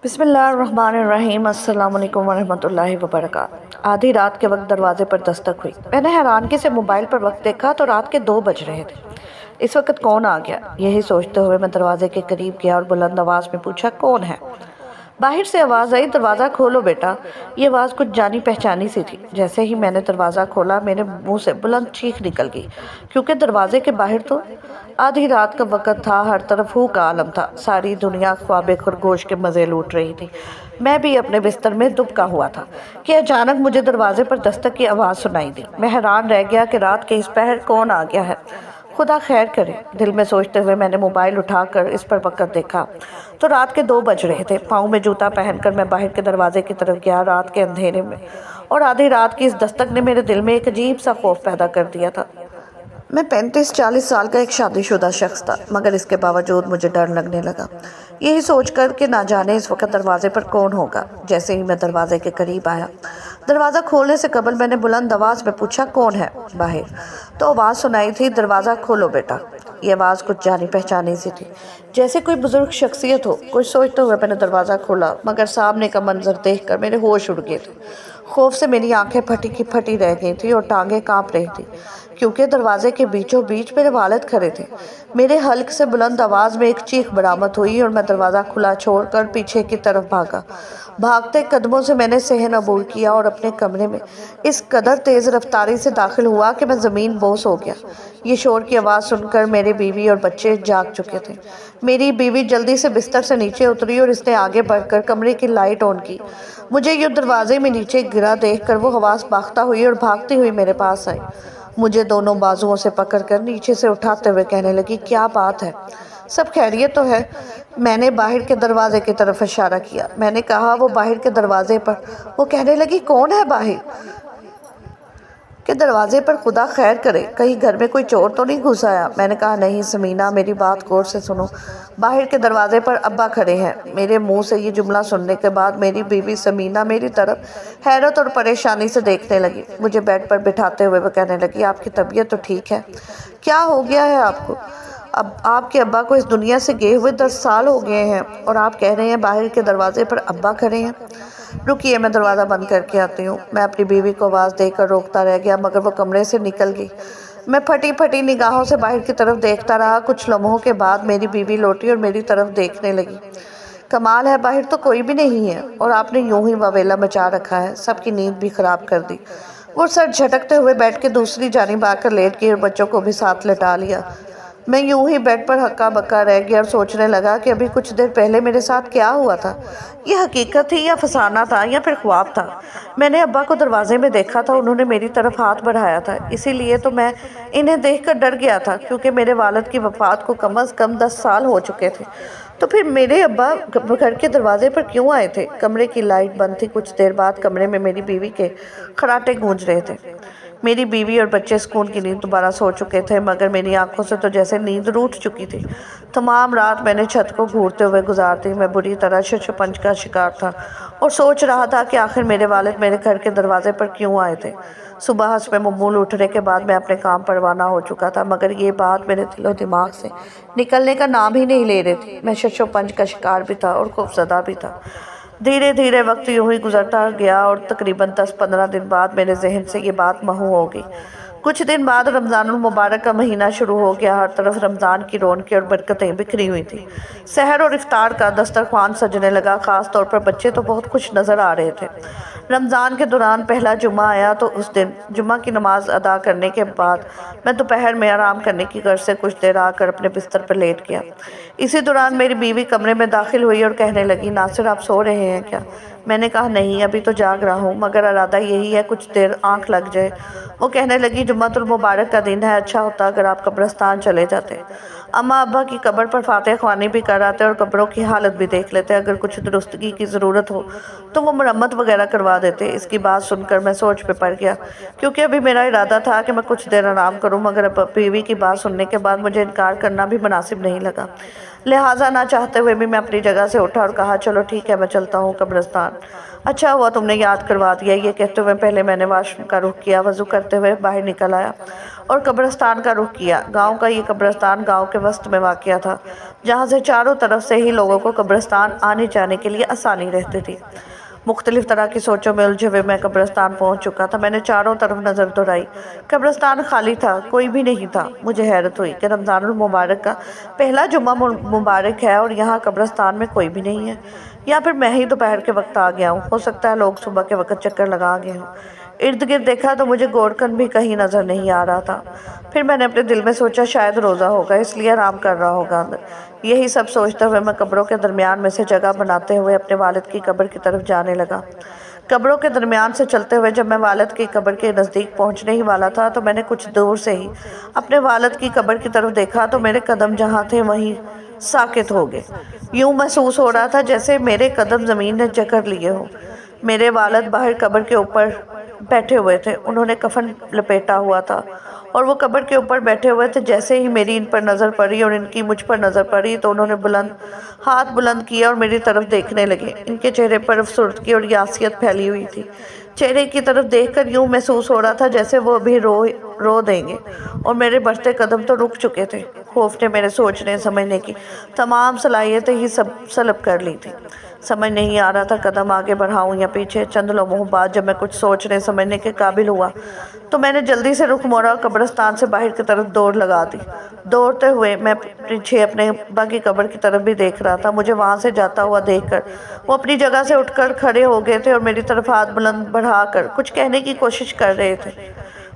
بسم اللہ الرحمن الرحیم۔ السلام علیکم ورحمۃ اللہ وبرکاتہ۔ آدھی رات کے وقت دروازے پر دستک ہوئی۔ میں نے حیرانگی سے موبائل پر وقت دیکھا تو رات کے 2 بج رہے تھے۔ اس وقت کون آ گیا؟ یہی سوچتے ہوئے میں دروازے کے قریب گیا اور بلند آواز میں پوچھا، کون ہے؟ باہر سے آواز آئی، دروازہ کھولو بیٹا۔ یہ آواز کچھ جانی پہچانی سی تھی۔ جیسے ہی میں نے دروازہ کھولا میرے منہ سے بلند چیخ نکل گئی، کیونکہ دروازے کے باہر تو آدھی رات کا وقت تھا، ہر طرف ہو کا عالم تھا، ساری دنیا خواب خرگوش کے مزے لوٹ رہی تھی۔ میں بھی اپنے بستر میں دبکا ہوا تھا کہ اچانک مجھے دروازے پر دستک کی آواز سنائی دی۔ میں حیران رہ گیا کہ رات کے اس پہر کون آ گیا ہے، خدا خیر کرے۔ دل میں سوچتے ہوئے میں نے موبائل اٹھا کر اس پر وقت دیکھا تو رات کے 2 بج رہے تھے۔ پاؤں میں جوتا پہن کر میں باہر کے دروازے کی طرف گیا۔ رات کے اندھیرے میں اور آدھی رات کی اس دستک نے میرے دل میں ایک عجیب سا خوف پیدا کر دیا تھا۔ میں 35-40 سال کا ایک شادی شدہ شخص تھا، مگر اس کے باوجود مجھے ڈر لگنے لگا، یہی سوچ کر کہ نہ جانے اس وقت دروازے پر کون ہوگا۔ جیسے ہی میں دروازے کے قریب آیا، دروازہ کھولنے سے قبل میں نے بلند آواز میں پوچھا، کون ہے باہر؟ تو آواز سنائی تھی، دروازہ کھولو بیٹا۔ یہ آواز کچھ جانی پہچانی سی تھی، جیسے کوئی بزرگ شخصیت ہو۔ کچھ سوچتے ہوئے میں نے دروازہ کھولا، مگر سامنے کا منظر دیکھ کر میرے ہوش اڑ گئے تھے۔ خوف سے میری آنکھیں پھٹی کی پھٹی رہ گئی تھی اور ٹانگیں کانپ رہی تھی، کیونکہ دروازے کے بیچوں بیچ میرے والد کھڑے تھے۔ میرے حلق سے بلند آواز میں ایک چیخ برآمد ہوئی اور میں دروازہ کھلا چھوڑ کر پیچھے کی طرف بھاگا۔ بھاگتے قدموں سے میں نے صحن عبور کیا اور اپنے کمرے میں اس قدر تیز رفتاری سے داخل ہوا کہ میں زمین بوس ہو گیا۔ یہ شور کی آواز سن کر میری بیوی اور بچے جاگ چکے تھے۔ میری بیوی جلدی سے بستر سے نیچے اتری اور اس نے آگے بڑھ کر کمرے کی لائٹ آن کی۔ مجھے یہ دروازے میں نیچے گرا دیکھ کر وہ حواس باختہ ہوئی اور بھاگتی ہوئی میرے پاس آئی۔ مجھے دونوں بازوؤں سے پکڑ کر نیچے سے اٹھاتے ہوئے کہنے لگی، کیا بات ہے؟ سب خیریت تو ہے؟ میں نے باہر کے دروازے کی طرف اشارہ کیا۔ میں نے کہا، وہ باہر کے دروازے پر۔ وہ کہنے لگی، کون ہے باہر کے دروازے پر؟ خدا خیر کرے، کہیں گھر میں کوئی چور تو نہیں گھس آیا؟ میں نے کہا، نہیں سمینا، میری بات غور سے سنو۔ باہر کے دروازے پر ابا کھڑے ہیں۔ میرے منہ سے یہ جملہ سننے کے بعد میری بیوی سمینا میری طرف حیرت اور پریشانی سے دیکھنے لگی۔ مجھے بیڈ پر بٹھاتے ہوئے وہ کہنے لگی، آپ کی طبیعت تو ٹھیک ہے؟ کیا ہو گیا ہے آپ کو؟ اب آپ کے ابا کو اس دنیا سے گئے ہوئے 10 سال ہو گئے ہیں، اور آپ کہہ رہے ہیں باہر کے دروازے پر ابا کھڑے ہیں؟ رکیے، میں دروازہ بند کر کے آتی ہوں۔ میں اپنی بیوی کو آواز دے کر روکتا رہ گیا، مگر وہ کمرے سے نکل گئی۔ میں پھٹی پھٹی نگاہوں سے باہر کی طرف دیکھتا رہا۔ کچھ لمحوں کے بعد میری بیوی لوٹی اور میری طرف دیکھنے لگی۔ کمال ہے، باہر تو کوئی بھی نہیں ہے اور آپ نے یوں ہی واویلا مچا رکھا ہے، سب کی نیند بھی خراب کر دی۔ وہ سر جھٹکتے ہوئے بیڈ کے دوسری جانب آ کر لیٹ گئی اور بچوں کو بھی ساتھ لٹا لیا۔ میں یوں ہی بیڈ پر ہکا بکا رہ گیا اور سوچنے لگا کہ ابھی کچھ دیر پہلے میرے ساتھ کیا ہوا تھا۔ یہ حقیقت تھی یا فسانہ تھا یا پھر خواب تھا؟ میں نے ابا کو دروازے میں دیکھا تھا، انہوں نے میری طرف ہاتھ بڑھایا تھا، اسی لیے تو میں انہیں دیکھ کر ڈر گیا تھا، کیونکہ میرے والد کی وفات کو کم از کم 10 سال ہو چکے تھے۔ تو پھر میرے ابا گھر کے دروازے پر کیوں آئے تھے؟ کمرے کی لائٹ بند تھی۔ کچھ دیر بعد کمرے میں میری بیوی کے خراٹے گونج رہے تھے۔ میری بیوی اور بچے سکون کی نیند دوبارہ سو چکے تھے، مگر میری آنکھوں سے تو جیسے نیند روٹھ چکی تھی۔ تمام رات میں نے چھت کو گھورتے ہوئے گزار دی۔ میں بری طرح ششپنج کا شکار تھا اور سوچ رہا تھا کہ آخر میرے والد میرے گھر کے دروازے پر کیوں آئے تھے۔ صبح حسب معمول اٹھنے کے بعد میں اپنے کام پر روانہ ہو چکا تھا، مگر یہ بات میرے دل و دماغ سے نکلنے کا نام ہی نہیں لے رہی تھی۔ میں ششپنج کا شکار بھی تھا اور خوفزدہ بھی تھا۔ دھیرے دھیرے وقت یوں ہی گزرتا گیا اور تقریباً 10-15 دن بعد میرے ذہن سے یہ بات محو ہو گئی۔ کچھ دن بعد رمضان المبارک کا مہینہ شروع ہو گیا۔ ہر طرف رمضان کی رونقیں اور برکتیں بکھری ہوئی تھیں۔ سحر اور افطار کا دسترخوان سجنے لگا، خاص طور پر بچے تو بہت خوش نظر آ رہے تھے۔ رمضان کے دوران پہلا جمعہ آیا تو اس دن جمعہ کی نماز ادا کرنے کے بعد میں دوپہر میں آرام کرنے کی غرض سے کچھ دیر آ کر اپنے بستر پر لیٹ گیا۔ اسی دوران میری بیوی کمرے میں داخل ہوئی اور کہنے لگی، ناصر آپ سو رہے ہیں کیا؟ میں نے کہا، نہیں ابھی تو جاگ رہا ہوں، مگر ارادہ یہی ہے کچھ دیر آنکھ لگ جائے۔ وہ کہنے لگی، جمعۃ المبارک کا دن ہے، اچھا ہوتا اگر آپ قبرستان چلے جاتے، اماں ابا کی قبر پر فاتح خوانی بھی کر آتے اور قبروں کی حالت بھی دیکھ لیتے، اگر کچھ درستگی کی ضرورت ہو تو وہ مرمت وغیرہ کروا دیتے۔ اس کی بات سن کر میں سوچ میں پڑ گیا، کیونکہ ابھی میرا ارادہ تھا کہ میں کچھ دیر آرام کروں، مگر بیوی کی بات سننے کے بعد مجھے انکار کرنا بھی مناسب نہیں لگا، لہٰذا نہ چاہتے ہوئے بھی میں اپنی جگہ سے اٹھا اور کہا، چلو ٹھیک ہے، میں چلتا ہوں قبرستان۔ اچھا ہوا تم نے یاد کروا دیا۔ یہ کہتے ہوئے پہلے میں نے واش روم کا رخ کیا، وضو کرتے ہوئے باہر نکل آیا اور قبرستان کا رخ کیا۔ گاؤں کا یہ قبرستان گاؤں کے وسط میں واقع تھا، جہاں سے چاروں طرف سے ہی لوگوں کو قبرستان آنے جانے کے لیے آسانی رہتی تھی۔ مختلف طرح کی سوچوں میں الجھے ہوئے میں قبرستان پہنچ چکا تھا۔ میں نے چاروں طرف نظر دوڑائی، قبرستان خالی تھا، کوئی بھی نہیں تھا۔ مجھے حیرت ہوئی کہ رمضان المبارک کا پہلا جمعہ مبارک ہے اور یہاں قبرستان میں کوئی بھی نہیں ہے، یا پھر میں ہی دوپہر کے وقت آ گیا ہوں۔ ہو سکتا ہے لوگ صبح کے وقت چکر لگا گئے ہوں۔ ارد گرد دیکھا تو مجھے گورکن بھی کہیں نظر نہیں آ رہا تھا۔ پھر میں نے اپنے دل میں سوچا شاید روزہ ہوگا، اس لیے آرام کر رہا ہوگا اندر۔ یہی سب سوچتے ہوئے میں قبروں کے درمیان میں سے جگہ بناتے ہوئے اپنے والد کی قبر کی طرف جانے لگا۔ قبروں کے درمیان سے چلتے ہوئے جب میں والد کی قبر کے نزدیک پہنچنے ہی والا تھا تو میں نے کچھ دور سے ہی اپنے والد کی قبر کی طرف دیکھا تو میرے قدم جہاں تھے وہیں ساکت ہو گئے۔ یوں محسوس ہو رہا تھا جیسے میرے قدم زمین نے جکڑ لیے ہوں۔ میرے والد باہر قبر کے اوپر بیٹھے ہوئے تھے، انہوں نے کفن لپیٹا ہوا تھا اور وہ قبر کے اوپر بیٹھے ہوئے تھے۔ جیسے ہی میری ان پر نظر پڑی اور ان کی مجھ پر نظر پڑی تو انہوں نے ہاتھ بلند کیا اور میری طرف دیکھنے لگے۔ ان کے چہرے پر افسردگی اور یاسیت پھیلی ہوئی تھی۔ چہرے کی طرف دیکھ کر یوں محسوس ہو رہا تھا جیسے وہ ابھی رو دیں گے، اور میرے بڑھتے قدم تو رک چکے تھے۔ خوف نے میرے سوچنے سمجھنے کی تمام صلاحیتیں ہی سلب کر لی تھی۔ سمجھ نہیں آ رہا تھا قدم آگے بڑھاؤں یا پیچھے۔ چند لمحوں بعد جب میں کچھ سوچنے سمجھنے کے قابل ہوا تو میں نے جلدی سے رخ موڑا اور قبرستان سے باہر کی طرف دوڑ لگا دی۔ دوڑتے ہوئے میں پیچھے اپنے ابا کی قبر کی طرف بھی دیکھ رہا تھا۔ مجھے وہاں سے جاتا ہوا دیکھ کر وہ اپنی جگہ سے اٹھ کر کھڑے ہو گئے تھے اور میری طرف ہاتھ بلند بڑھا کر کچھ کہنے کی کوشش کر رہے تھے،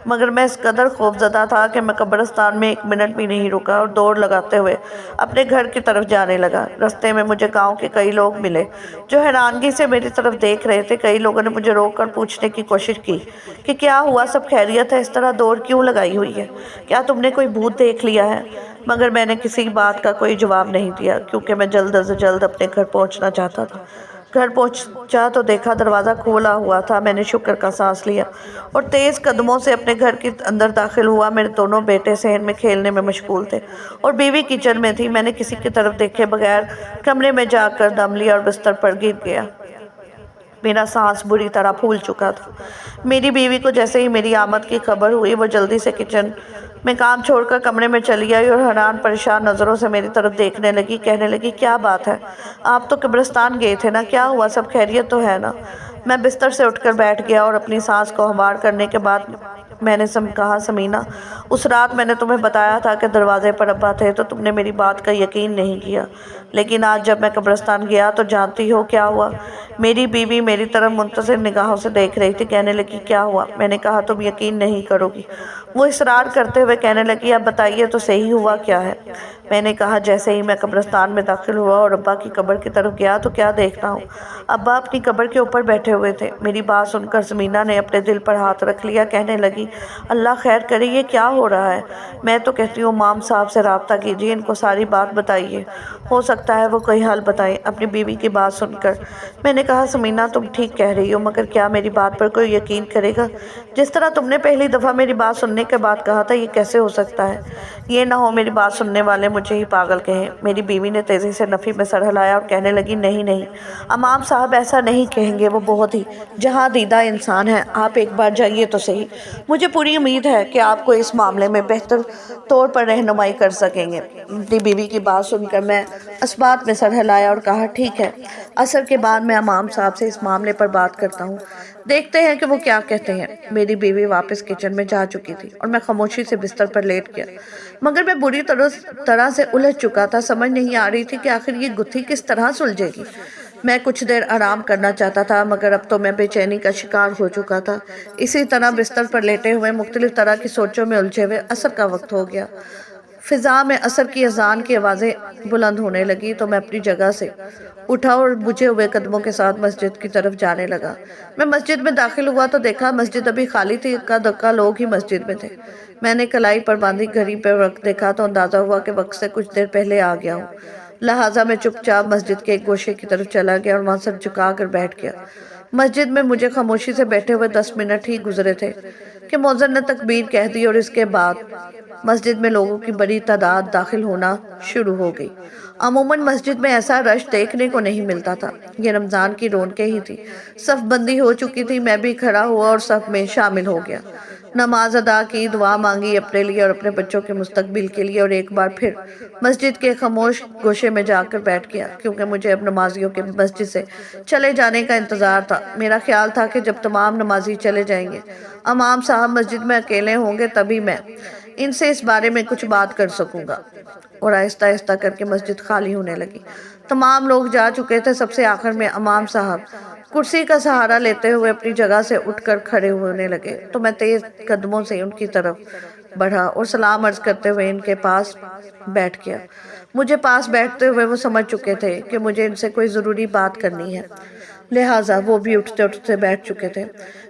مگر میں اس قدر خوفزدہ تھا کہ میں قبرستان میں ایک منٹ بھی نہیں رکا اور دوڑ لگاتے ہوئے اپنے گھر کی طرف جانے لگا۔ رستے میں مجھے گاؤں کے کئی لوگ ملے جو حیرانگی سے میری طرف دیکھ رہے تھے۔ کئی لوگوں نے مجھے روک کر پوچھنے کی کوشش کی کہ کیا ہوا، سب خیریت ہے، اس طرح دوڑ کیوں لگائی ہوئی ہے، کیا تم نے کوئی بھوت دیکھ لیا ہے؟ مگر میں نے کسی بات کا کوئی جواب نہیں دیا، کیونکہ میں جلد از جلد اپنے گھر پہنچنا چاہتا تھا۔ گھر پہنچا تو دیکھا دروازہ کھولا ہوا تھا۔ میں نے شکر کا سانس لیا اور تیز قدموں سے اپنے گھر کے اندر داخل ہوا۔ میرے دونوں بیٹے صحن میں کھیلنے میں مشغول تھے اور بیوی کچن میں تھی۔ میں نے کسی کی طرف دیکھے بغیر کمرے میں جا کر دم لیا اور بستر پر گر گیا۔ میرا سانس بری طرح پھول چکا تھا۔ میری بیوی کو جیسے ہی میری آمد کی خبر ہوئی وہ جلدی سے کچن میں کام چھوڑ کر کمرے میں چلی آئی اور حیران پریشان نظروں سے میری طرف دیکھنے لگی۔ کہنے لگی کیا بات ہے، آپ تو قبرستان گئے تھے نا، کیا ہوا، سب خیریت تو ہے نا؟ میں بستر سے اٹھ کر بیٹھ گیا اور اپنی سانس کو ہموار کرنے کے بعد میں نے کہا سمینا، اس رات میں نے تمہیں بتایا تھا کہ دروازے پر ابا تھے تو تم نے میری بات کا یقین نہیں کیا، لیکن آج جب میں قبرستان گیا تو جانتی ہو کیا ہوا؟ میری بیوی میری طرف منتظر نگاہوں سے دیکھ رہی تھی۔ کہنے لگی کیا ہوا؟ میں نے کہا تم یقین نہیں کرو گی۔ وہ اصرار کرتے ہوئے کہنے لگی اب بتائیے تو صحیح ہوا کیا ہے؟ میں نے کہا جیسے ہی میں قبرستان میں داخل ہوا اور ابا کی قبر کی طرف گیا تو کیا دیکھتا ہوں، ابا اپنی قبر کے اوپر بیٹھے ہوئے تھے۔ میری بات سن کر سمینا نے اپنے دل پر ہاتھ رکھ لیا۔ کہنے لگی اللہ خیر کرے، یہ کیا ہو رہا ہے؟ میں تو کہتی ہوں امام صاحب سے رابطہ کیجیے، ان کو ساری بات بتائیے، ہو سکتا ہے وہ کوئی حل بتائیں۔ اپنی بیوی کی بات سن کر میں نے کہا سمینا تم ٹھیک کہہ رہی ہو، مگر کیا میری بات پر کوئی یقین کرے گا؟ جس طرح تم نے پہلی دفعہ میری بات سننے کے بعد کہا تھا، یہ کیسے ہو سکتا ہے؟ یہ نہ ہو میری بات سننے والے مجھے ہی پاگل کہیں۔ میری بیوی نے تیزی سے نفی میں سر ہلایا اور کہنے لگی نہیں نہیں، امام صاحب ایسا نہیں کہیں گے، وہ بہت ہی جہاں دیدہ انسان ہے، آپ ایک بار جائیے تو صحیح، مجھے پوری امید ہے کہ آپ کو اس معاملے میں بہتر طور پر رہنمائی کر سکیں گے۔ اپنی بیوی کی بات سن کر میں اثبات میں سر ہلایا اور کہا ٹھیک ہے، عصر کے بعد میں امام صاحب سے اس معاملے پر بات کرتا ہوں، دیکھتے ہیں کہ وہ کیا کہتے ہیں۔ میری بیوی واپس کچن میں جا چکی تھی اور میں خاموشی سے بستر پر لیٹ گیا، مگر میں بری طرح سے الجھ چکا تھا۔ سمجھ نہیں آ رہی تھی کہ آخر یہ گتھی کس طرح سلجھے گی۔ میں کچھ دیر آرام کرنا چاہتا تھا، مگر اب تو میں بے چینی کا شکار ہو چکا تھا۔ اسی طرح بستر پر لیٹے ہوئے مختلف طرح کی سوچوں میں الجھے ہوئے عصر کا وقت ہو گیا۔ فضا میں عصر کی اذان کی آوازیں بلند ہونے لگی تو میں اپنی جگہ سے اٹھا اور بجھے ہوئے قدموں کے ساتھ مسجد کی طرف جانے لگا۔ میں مسجد میں داخل ہوا تو دیکھا مسجد ابھی خالی تھی، اکا دکا لوگ ہی مسجد میں تھے۔ میں نے کلائی پر باندھی گھڑی پر وقت دیکھا تو اندازہ ہوا کہ وقت سے کچھ دیر پہلے آ گیا ہوں، لہٰذا میں چپ چاپ مسجد کے ایک گوشے کی طرف چلا گیا اور وہاں سر جھکا کر بیٹھ گیا۔ مسجد میں مجھے خاموشی سے بیٹھے ہوئے 10 منٹ ہی گزرے تھے کہ مؤذن نے تکبیر کہہ دی اور اس کے بعد مسجد میں لوگوں کی بڑی تعداد داخل ہونا شروع ہو گئی۔ عموماً مسجد میں ایسا رش دیکھنے کو نہیں ملتا تھا، یہ رمضان کی رونقیں ہی تھی۔ صف بندی ہو چکی تھی، میں بھی کھڑا ہوا اور صف میں شامل ہو گیا۔ نماز ادا کی، دعا مانگی اپنے لیے اور اپنے بچوں کے مستقبل کے لیے، اور ایک بار پھر مسجد کے خاموش گوشے میں جا کر بیٹھ گیا، کیونکہ مجھے اب نمازیوں کے مسجد سے چلے جانے کا انتظار تھا۔ میرا خیال تھا کہ جب تمام نمازی چلے جائیں گے، امام صاحب مسجد میں اکیلے ہوں گے، تبھی میں ان سے اس بارے میں کچھ بات کر سکوں گا۔ اور آہستہ آہستہ کر کے مسجد خالی ہونے لگی۔ تمام لوگ جا چکے تھے۔ سب سے آخر میں امام صاحب کرسی کا سہارا لیتے ہوئے اپنی جگہ سے اٹھ کر کھڑے ہونے لگے، تو میں تیز قدموں سے ان کی طرف بڑھا اور سلام عرض کرتے ہوئے ان کے پاس بیٹھ گیا۔ مجھے پاس بیٹھتے ہوئے وہ سمجھ چکے تھے کہ مجھے ان سے کوئی ضروری بات کرنی ہے، لہٰذا وہ بھی اٹھتے اٹھتے بیٹھ چکے تھے۔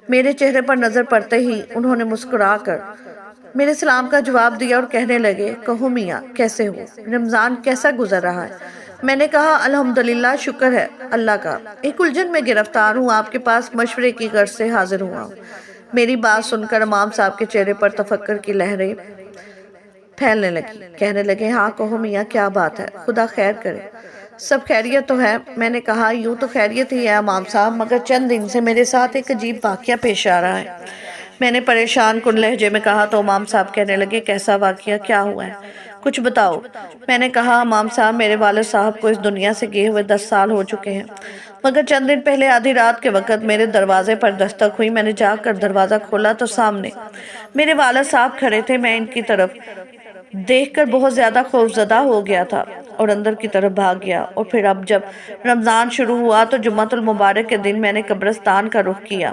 میرے چہرے پر نظر پڑتے ہی انہوں نے مسکرا کر میرے سلام کا جواب دیا اور کہنے لگے، کہو میاں کیسے ہو؟ رمضان کیسا گزر رہا ہے؟ میں نے کہا، الحمدللہ، شکر ہے اللہ کا، ایک الجھن میں گرفتار ہوں، آپ کے پاس مشورے کی غرض سے حاضر ہوا ہوں۔ میری بات سن کر امام صاحب کے چہرے پر تفکر کی لہریں پھیلنے لگی۔ کہنے لگے، ہاں کہو میاں، کیا بات ہے؟ خدا خیر کرے۔ سب خیریت تو ہے؟ میں نے کہا، یوں تو خیریت ہی ہے امام صاحب، مگر چند دن سے میرے ساتھ ایک عجیب واقعہ پیش آ رہا ہے۔ میں نے پریشان کن لہجے میں کہا تو امام صاحب کہنے لگے، کیسا واقعہ؟ کیا ہوا ہے؟ کچھ بتاؤ۔ میں نے کہا، امام صاحب، میرے والد صاحب کو اس دنیا سے گئے ہوئے 10 سال ہو چکے ہیں، مگر چند دن پہلے آدھی رات کے وقت میرے دروازے پر دستک ہوئی۔ میں نے جا کر دروازہ کھولا تو سامنے میرے والد صاحب کھڑے تھے۔ میں ان کی طرف دیکھ کر بہت زیادہ خوفزدہ ہو گیا تھا اور اندر کی طرف بھاگ گیا۔ اور پھر اب جب رمضان شروع ہوا تو جمعۃ المبارک کے دن میں نے قبرستان کا رخ کیا،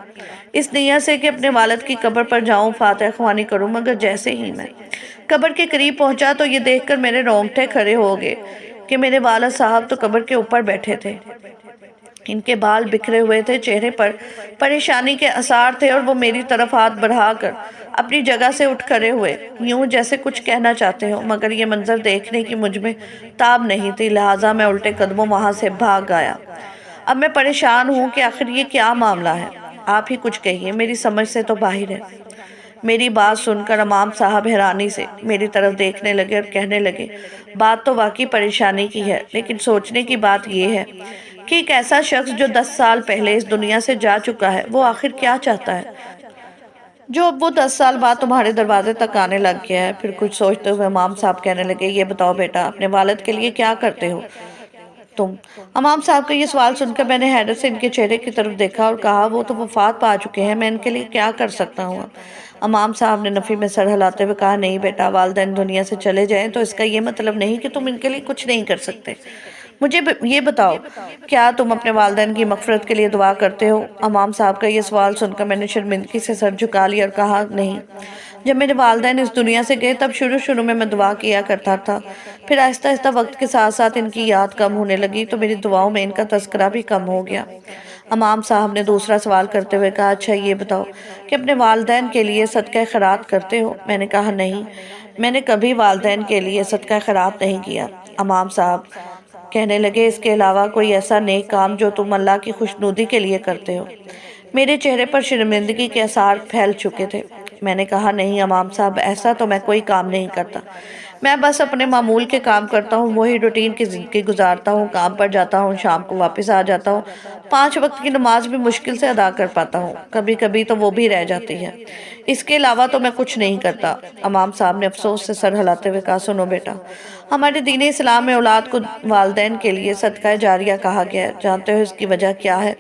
اس نیت سے کہ اپنے والد کی قبر پر جاؤں، فاتحہ خوانی کروں، مگر جیسے ہی میں قبر کے قریب پہنچا تو یہ دیکھ کر میرے رونگٹے کھڑے ہو گئے کہ میرے والد صاحب تو قبر کے اوپر بیٹھے تھے۔ ان کے بال بکھرے ہوئے تھے، چہرے پر پریشانی کے آثار تھے، اور وہ میری طرف ہاتھ بڑھا کر اپنی جگہ سے اٹھ کھڑے ہوئے، یوں جیسے کچھ کہنا چاہتے ہو، مگر یہ منظر دیکھنے کی مجھ میں تاب نہیں تھی، لہٰذا میں الٹے قدموں وہاں سے بھاگ آیا۔ اب میں پریشان ہوں کہ آخر یہ کیا معاملہ ہے، آپ ہی کچھ کہیے، میری سمجھ سے تو باہر ہے۔ میری بات سن کر امام صاحب حیرانی سے میری طرف دیکھنے لگے اور کہنے لگے، بات تو واقعی پریشانی کی ہے، لیکن سوچنے کی بات یہ ہے کہ ایک ایسا شخص جو 10 سال پہلے اس دنیا سے جا چکا ہے، وہ آخر کیا چاہتا ہے جو اب وہ 10 سال بعد تمہارے دروازے تک آنے لگ گیا ہے۔ پھر کچھ سوچتے ہوئے امام صاحب کہنے لگے، یہ بتاؤ بیٹا، اپنے والد کے لیے کیا کرتے ہو تم؟ امام صاحب کا یہ سوال سن کر میں نے حیرت سے ان کے چہرے کی طرف دیکھا اور کہا، وہ تو وفات پا چکے ہیں، میں ان کے لیے کیا کر سکتا ہوں؟ امام صاحب نے نفی میں سر ہلاتے ہوئے کہا، نہیں بیٹا، والدین دنیا سے چلے جائیں تو اس کا یہ مطلب نہیں کہ تم ان کے لیے کچھ نہیں کر سکتے۔ مجھے یہ بتاؤ، کیا تم اپنے والدین کی مغفرت کے لیے دعا کرتے ہو؟ امام صاحب کا یہ سوال سن کر میں نے شرمندگی سے سر جھکا لیا اور کہا، نہیں، جب میرے والدین اس دنیا سے گئے تب شروع میں دعا کیا کرتا تھا، پھر آہستہ آہستہ وقت کے ساتھ ساتھ ان کی یاد کم ہونے لگی تو میری دعاؤں میں ان کا تذکرہ بھی کم ہو گیا۔ امام صاحب نے دوسرا سوال کرتے ہوئے کہا، اچھا یہ بتاؤ کہ اپنے والدین کے لیے صدقہ خیرات کرتے ہو؟ میں نے کہا، نہیں، میں نے کبھی والدین کے لیے صدقہ خیرات نہیں کیا۔ امام صاحب کہنے لگے، اس کے علاوہ کوئی ایسا نیک کام جو تم اللہ کی خوشنودی کے لیے کرتے ہو؟ میرے چہرے پر شرمندگی کے آثار پھیل چکے تھے۔ میں نے کہا، نہیں امام صاحب، ایسا تو میں کوئی کام نہیں کرتا، میں بس اپنے معمول کے کام کرتا ہوں، وہی روٹین کی زندگی گزارتا ہوں، کام پر جاتا ہوں، شام کو واپس آ جاتا ہوں، 5 وقت کی نماز بھی مشکل سے ادا کر پاتا ہوں، کبھی کبھی تو وہ بھی رہ جاتی ہے، اس کے علاوہ تو میں کچھ نہیں کرتا۔ امام صاحب نے افسوس سے سر ہلاتے ہوئے کہا، سنو بیٹا، ہمارے دین اسلام میں اولاد کو والدین کے لیے صدقہ جاریہ کہا گیا ہے۔ جانتے ہو اس کی وجہ کیا ہے؟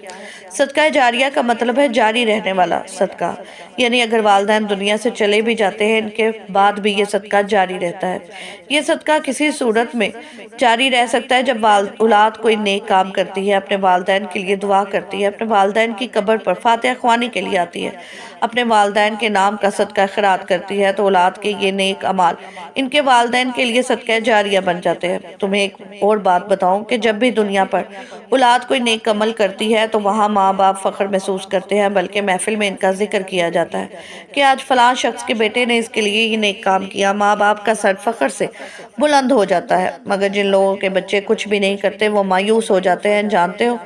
صدقہ جاریہ کا مطلب ہے جاری رہنے والا صدقہ، یعنی اگر والدین دنیا سے چلے بھی جاتے ہیں، ان کے بعد بھی یہ صدقہ جاری رہتا ہے۔ یہ صدقہ کسی صورت میں جاری رہ سکتا ہے جب اولاد کوئی نیک کام کرتی ہے، اپنے والدین کے لیے دعا کرتی ہے، اپنے والدین کی قبر پر فاتحہ خوانی کے لیے آتی ہے، اپنے والدین کے نام کا صدقہ خیرات کرتی ہے، تو اولاد کے یہ نیک اعمال ان کے والدین کے لیے صدقہ جاریہ بن جاتے ہیں۔ تمہیں ایک اور بات بتاؤں کہ جب بھی دنیا پر اولاد کوئی نیک عمل کرتی ہے تو وہاں ماں باپ فخر محسوس کرتے ہیں، بلکہ محفل میں ان کا ذکر کیا جاتا ہے کہ آج فلاں شخص کے بیٹے نے اس کے لیے یہ نیک کام کیا۔ ماں باپ کا سر فخر سے بلند ہو جاتا ہے، مگر جن لوگوں کے بچے کچھ بھی نہیں کرتے وہ مایوس ہو جاتے ہیں۔ جانتے ہو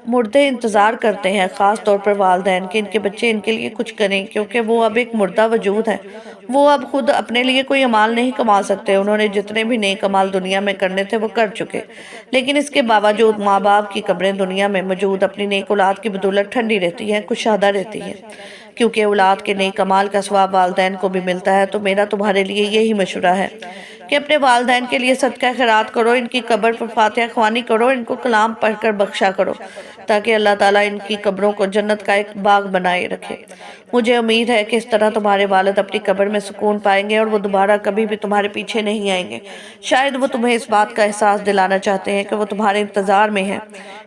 مردے انتظار کرتے ہیں، خاص طور پر والدین، کہ ان کے بچے ان کے لیے کچھ کریں، کیونکہ وہ اب ایک مردہ وجود ہے۔ وہ اب خود اپنے لیے کوئی اعمال نہیں کما سکتے۔ انہوں نے جتنے بھی نیک اعمال دنیا میں کرنے تھے وہ کر چکے، لیکن اس کے باوجود ماں باپ کی قبریں دنیا میں موجود اپنی نیک اولاد کی بدولت ٹھنڈی رہتی ہیں، کشادہ رہتی ہیں۔ کیونکہ اولاد کے نیک اعمال کا ثواب والدین کو بھی ملتا ہے، تو میرا تمہارے لیے یہی مشورہ ہے کہ اپنے والدین کے لیے صدقہ خیرات کرو، ان کی قبر پر فاتحہ خوانی کرو، ان کو کلام پڑھ کر بخشا کرو، تاکہ اللہ تعالیٰ ان کی قبروں کو جنت کا ایک باغ بنائے رکھے۔ مجھے امید ہے کہ اس طرح تمہارے والد اپنی قبر میں سکون پائیں گے اور وہ دوبارہ کبھی بھی تمہارے پیچھے نہیں آئیں گے۔ شاید وہ تمہیں اس بات کا احساس دلانا چاہتے ہیں کہ وہ تمہارے انتظار میں ہیں۔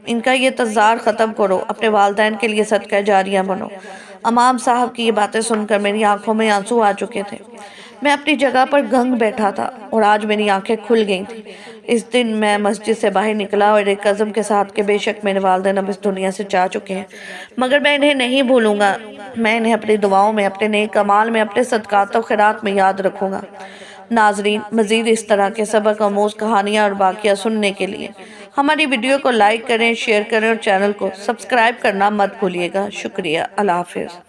ان کا یہ انتظار ختم کرو، اپنے والدین کے لیے صدقہ جاریہ بنو۔ امام صاحب کی یہ باتیں سن کر میری آنکھوں میں آنسو آ چکے تھے۔ میں اپنی جگہ پر گنگ بیٹھا تھا اور آج میری آنکھیں کھل گئی تھیں۔ اس دن میں مسجد سے باہر نکلا اور ایک عزم کے ساتھ کہ بے شک میرے والدین اب اس دنیا سے جا چکے ہیں، مگر میں انہیں نہیں بھولوں گا۔ میں انہیں اپنی دعاؤں میں، اپنے نیک اعمال میں، اپنے صدقات و خیرات میں یاد رکھوں گا۔ ناظرین، مزید اس طرح کے سبق آموز کہانیاں اور واقعہ سننے کے لیے ہماری ویڈیو کو لائک کریں، شیئر کریں اور چینل کو سبسکرائب کرنا مت بھولیے گا۔ شکریہ۔ اللہ حافظ۔